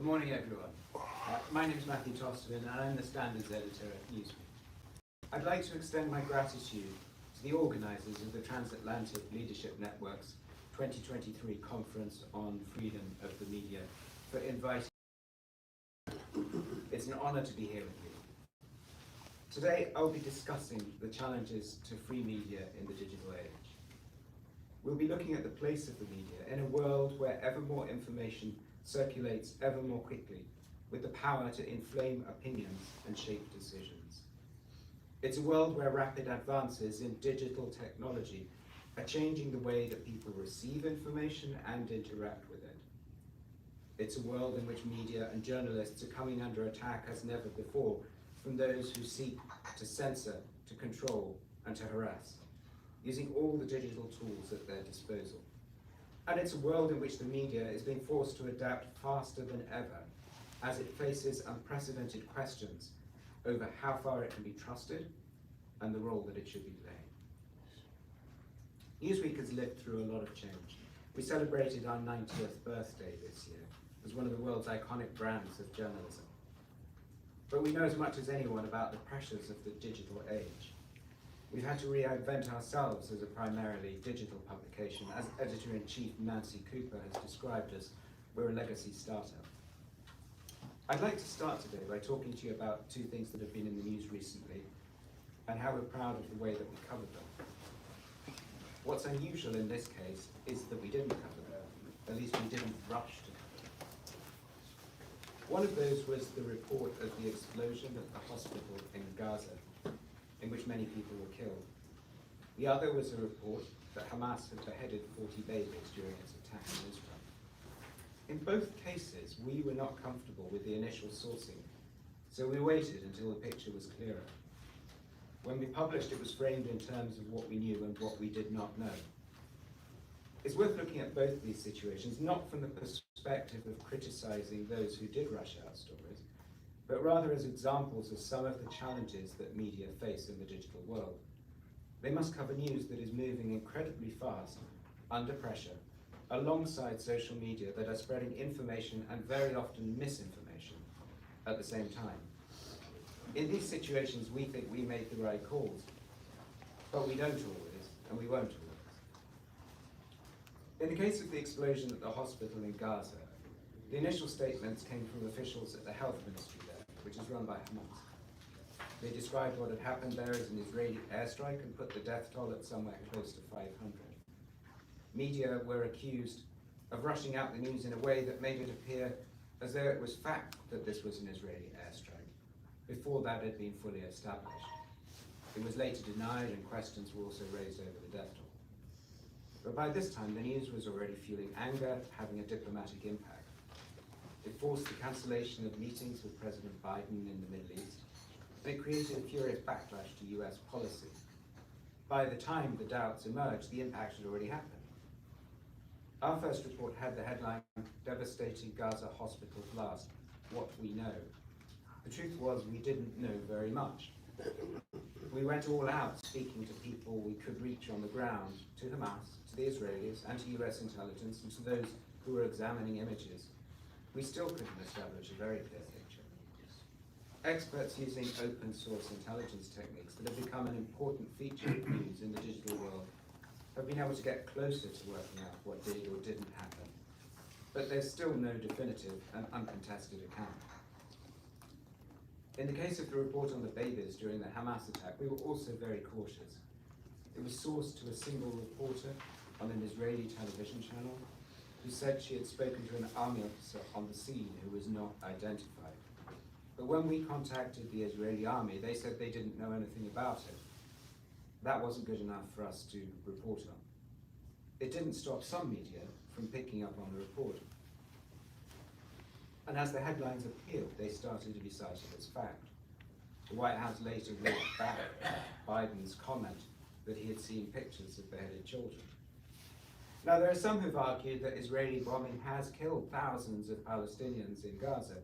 Good morning, everyone. My name is Matthew Tostevin, and I'm the Standards Editor at Newsweek. I'd like to extend my gratitude to the organisers of the Transatlantic Leadership Network's 2023 Conference on Freedom of the Media for inviting me. It's an honour to be here with you. Today, I'll be discussing the challenges to free media in the digital age. We'll be looking at the place of the media in a world where ever more information circulates ever more quickly, with the power to inflame opinions and shape decisions. It's a world where rapid advances in digital technology are changing the way that people receive information and interact with it. It's a world in which media and journalists are coming under attack as never before from those who seek to censor, to control, and to harass, using all the digital tools at their disposal. And it's a world in which the media is being forced to adapt faster than ever as it faces unprecedented questions over how far it can be trusted and the role that it should be playing. Newsweek has lived through a lot of change. We celebrated our 90th birthday this year as one of the world's iconic brands of journalism. But we know as much as anyone about the pressures of the digital age. We've had to reinvent ourselves as a primarily digital publication. As Editor-in-Chief Nancy Cooper has described us, we're a legacy startup. I'd like to start today by talking to you about two things that have been in the news recently and how we're proud of the way that we covered them. What's unusual in this case is that we didn't cover them, at least we didn't rush to cover them. One of those was the report of the explosion at the hospital in Gaza, in which many people were killed. The other was a report that Hamas had beheaded 40 babies during its attack in Israel. In both cases, we were not comfortable with the initial sourcing, so we waited until the picture was clearer. When we published, it was framed in terms of what we knew and what we did not know. It's worth looking at both these situations, not from the perspective of criticizing those who did rush our stories, but rather as examples of some of the challenges that media face in the digital world. They must cover news that is moving incredibly fast, under pressure, alongside social media that are spreading information and very often misinformation at the same time. In these situations, we think we make the right calls, but we don't always, and we won't always. In the case of the explosion at the hospital in Gaza, the initial statements came from officials at the health ministry there, which is run by Hamas. They described what had happened there as an Israeli airstrike and put the death toll at somewhere close to 500. Media were accused of rushing out the news in a way that made it appear as though it was fact that this was an Israeli airstrike, before that had been fully established. It was later denied and questions were also raised over the death toll. But by this time, the news was already fueling anger, having a diplomatic impact. It forced the cancellation of meetings with President Biden in the Middle East, and it created a furious backlash to US policy. By the time the doubts emerged, the impact had already happened. Our first report had the headline, "Devastating Gaza Hospital Blast, What We Know." The truth was we didn't know very much. We went all out speaking to people we could reach on the ground, to Hamas, to the Israelis, and to US intelligence, and to those who were examining images. We still couldn't establish a very clear picture. Experts using open source intelligence techniques that have become an important feature of news in the digital world have been able to get closer to working out what did or didn't happen. But there's still no definitive and uncontested account. In the case of the report on the babies during the Hamas attack, we were also very cautious. It was sourced to a single reporter on an Israeli television channel who said she had spoken to an army officer on the scene who was not identified. But when we contacted the Israeli army, they said they didn't know anything about it. That wasn't good enough for us to report on. It didn't stop some media from picking up on the report. And as the headlines appeared, they started to be cited as fact. The White House later walked back Biden's comment that he had seen pictures of beheaded children. Now, there are some who've argued that Israeli bombing has killed thousands of Palestinians in Gaza,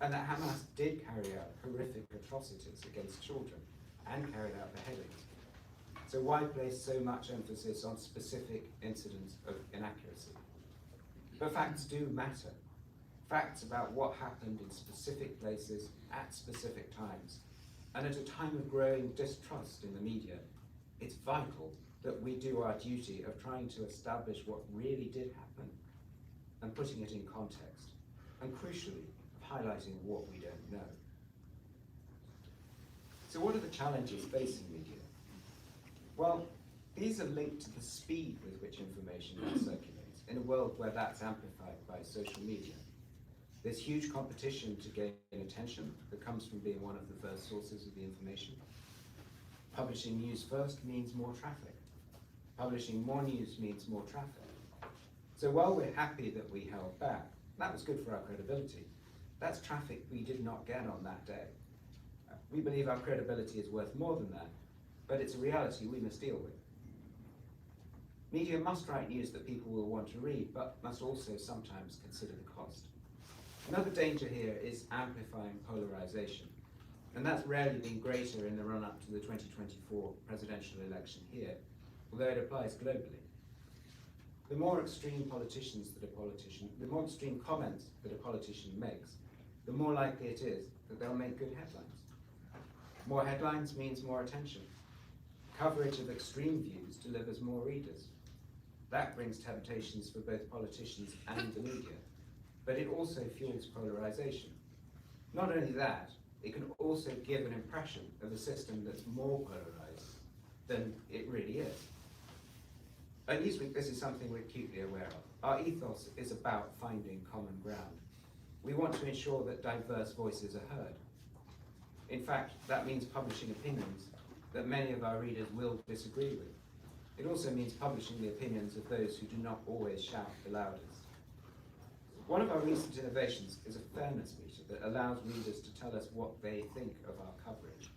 and that Hamas did carry out horrific atrocities against children and carried out beheadings. So why place so much emphasis on specific incidents of inaccuracy? But facts do matter. facts about what happened in specific places at specific times. And at a time of growing distrust in the media, it's vital that we do our duty of trying to establish what really did happen and putting it in context, and crucially, highlighting what we don't know. So what are the challenges facing media? Well, these are linked to the speed with which information circulates in a world where that's amplified by social media. There's huge competition to gain attention that comes from being one of the first sources of the information. Publishing news first means more traffic. Publishing more news means more traffic. So while we're happy that we held back, that was good for our credibility. That's traffic we did not get on that day. We believe our credibility is worth more than that, but it's a reality we must deal with. Media must write news that people will want to read, but must also sometimes consider the cost. Another danger here is amplifying polarization, and that's rarely been greater in the run-up to the 2024 presidential election here, although it applies globally. The more extreme the more extreme comments that a politician makes, the more likely it is that they'll make good headlines. More headlines means more attention. Coverage of extreme views delivers more readers. That brings temptations for both politicians and the media, but it also fuels polarization. Not only that, it can also give an impression of a system that's more polarized than it really is. At Newsweek, this is something we're acutely aware of. Our ethos is about finding common ground. We want to ensure that diverse voices are heard. In fact, that means publishing opinions that many of our readers will disagree with. It also means publishing the opinions of those who do not always shout the loudest. One of our recent innovations is a fairness meter that allows readers to tell us what they think of our coverage,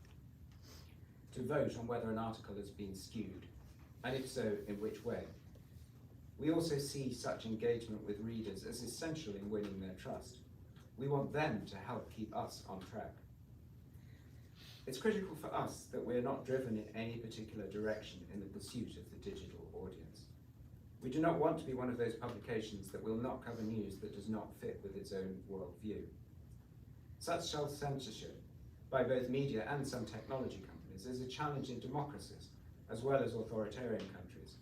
to vote on whether an article has been skewed, and if so, in which way. We also see such engagement with readers as essential in winning their trust. We want them to help keep us on track. It's critical for us that we're not driven in any particular direction in the pursuit of the digital audience. We do not want to be one of those publications that will not cover news that does not fit with its own worldview. Such self-censorship by both media and some technology companies is a challenge in democracies as well as authoritarian countries.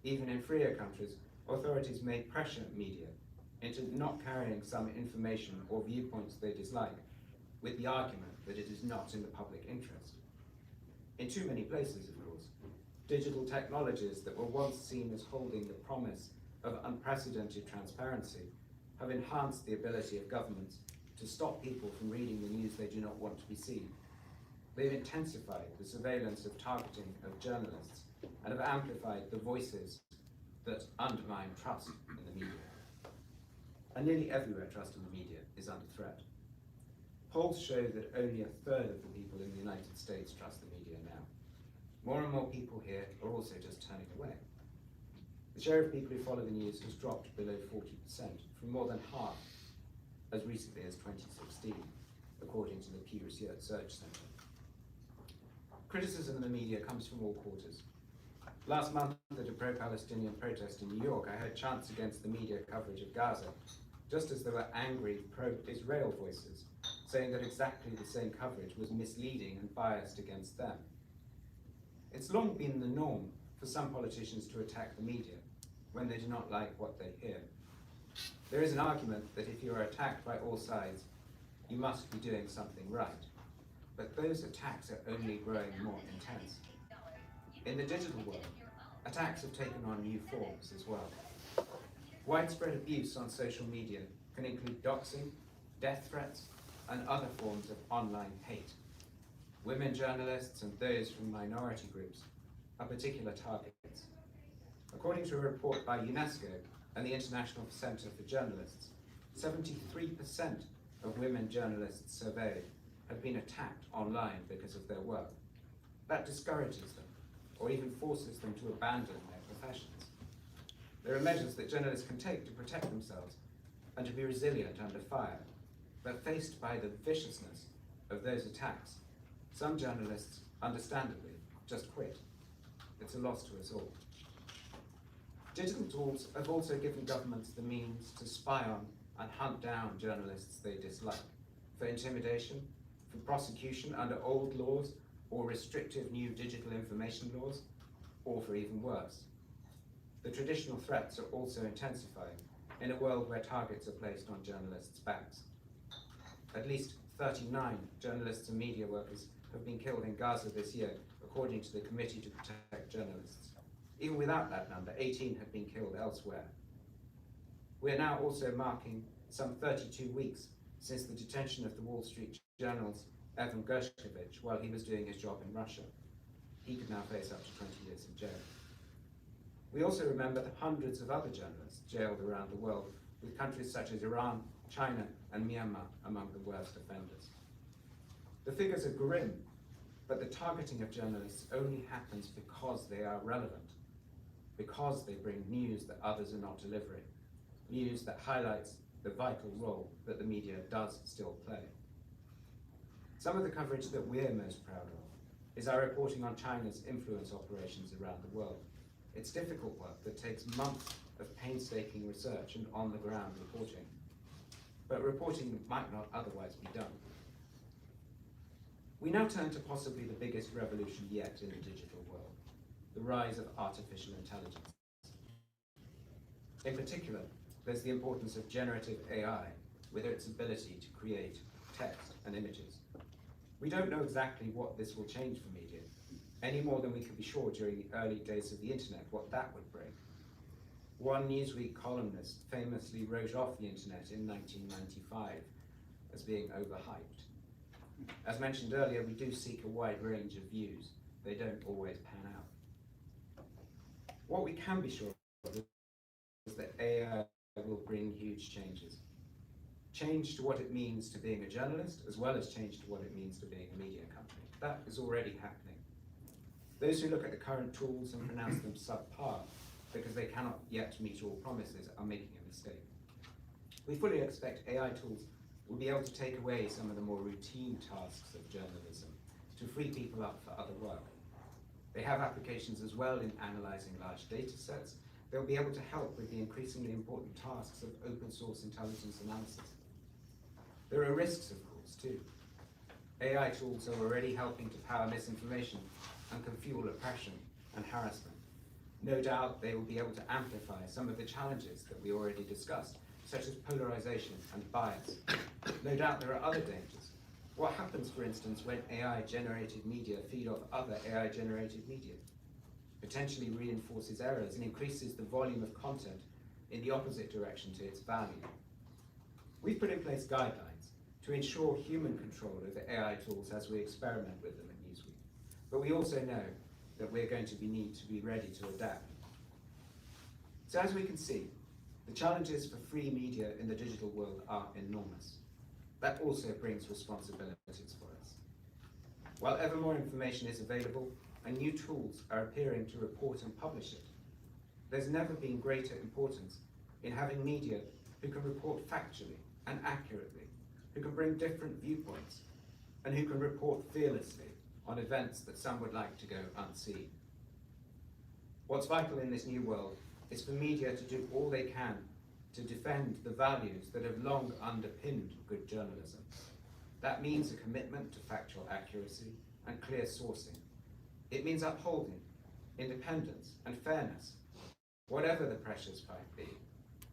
Even in freer countries, authorities may pressure media into not carrying some information or viewpoints they dislike with the argument that it is not in the public interest. In too many places, of course, digital technologies that were once seen as holding the promise of unprecedented transparency have enhanced the ability of governments to stop people from reading the news they do not want to be seen. They've intensified the surveillance of targeting of journalists and have amplified the voices that undermine trust in the media. And nearly everywhere trust in the media is under threat. Polls show that only a third of the people in the United States trust the media now. More and more people here are also just turning away. The share of people who follow the news has dropped below 40%, from more than half as recently as 2016, according to the Pew Research Center. Criticism of the media comes from all quarters. Last month, at a pro-Palestinian protest in New York, I heard chants against the media coverage of Gaza, just as there were angry pro-Israel voices saying that exactly the same coverage was misleading and biased against them. It's long been the norm for some politicians to attack the media when they do not like what they hear. There is an argument that if you are attacked by all sides, you must be doing something right. But those attacks are only growing more intense. In the digital world, attacks have taken on new forms as well. Widespread abuse on social media can include doxing, death threats, and other forms of online hate. Women journalists and those from minority groups are particular targets. According to a report by UNESCO and the International Centre for Journalists, 73% of women journalists surveyed have been attacked online because of their work. That discourages them, or even forces them to abandon their professions. There are measures that journalists can take to protect themselves and to be resilient under fire, but faced by the viciousness of those attacks, some journalists, understandably, just quit. It's a loss to us all. Digital tools have also given governments the means to spy on and hunt down journalists they dislike, for intimidation, for prosecution under old laws or restrictive new digital information laws, or for even worse. The traditional threats are also intensifying in a world where targets are placed on journalists' backs. At least 39 journalists and media workers have been killed in Gaza this year, according to the Committee to Protect Journalists. Even without that number, 18 have been killed elsewhere. We are now also marking some 32 weeks since the detention of the Wall Street Journal's Evan Gershkovich while he was doing his job in Russia. He could now face up to 20 years in jail. We also remember the hundreds of other journalists jailed around the world, with countries such as Iran, China, and Myanmar among the worst offenders. The figures are grim, but the targeting of journalists only happens because they are relevant, because they bring news that others are not delivering, news that highlights the vital role that the media does still play. Some of the coverage that we're most proud of is our reporting on China's influence operations around the world. It's difficult work that takes months of painstaking research and on-the-ground reporting, but reporting might not otherwise be done. We now turn to possibly the biggest revolution yet in the digital world, the rise of artificial intelligence. In particular, there's the importance of generative AI, with its ability to create text and images. We don't know exactly what this will change for media, any more than we could be sure during the early days of the internet what that would bring. One Newsweek columnist famously wrote off the internet in 1995 as being overhyped. As mentioned earlier, we do seek a wide range of views. They don't always pan out. What we can be sure of is that AI will bring huge changes. Change to what it means to being a journalist, as well as change to what it means to being a media company. That is already happening. Those who look at the current tools and pronounce them subpar because they cannot yet meet all promises are making a mistake. We fully expect AI tools will be able to take away some of the more routine tasks of journalism to free people up for other work. They have applications as well in analyzing large data sets. They'll be able to help with the increasingly important tasks of open source intelligence analysis. There are risks, of course, too. AI tools are already helping to power misinformation and can fuel oppression and harassment. No doubt they will be able to amplify some of the challenges that we already discussed, such as polarization and bias. No doubt there are other dangers. What happens, for instance, when AI-generated media feed off other AI-generated media? Potentially reinforces errors and increases the volume of content in the opposite direction to its value. We've put in place guidelines to ensure human control over AI tools as we experiment with them at Newsweek. But we also know that we're going to need to be ready to adapt. So as we can see, the challenges for free media in the digital world are enormous. That also brings responsibilities for us. While ever more information is available and new tools are appearing to report and publish it, there's never been greater importance in having media who can report factually and accurately, who can bring different viewpoints, and who can report fearlessly on events that some would like to go unseen. What's vital in this new world is for media to do all they can to defend the values that have long underpinned good journalism. That means a commitment to factual accuracy and clear sourcing. It means upholding independence and fairness, whatever the pressures might be,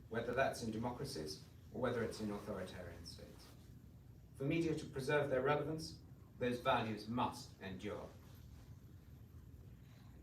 whether that's in democracies or whether it's in authoritarian states. For media to preserve their relevance, those values must endure.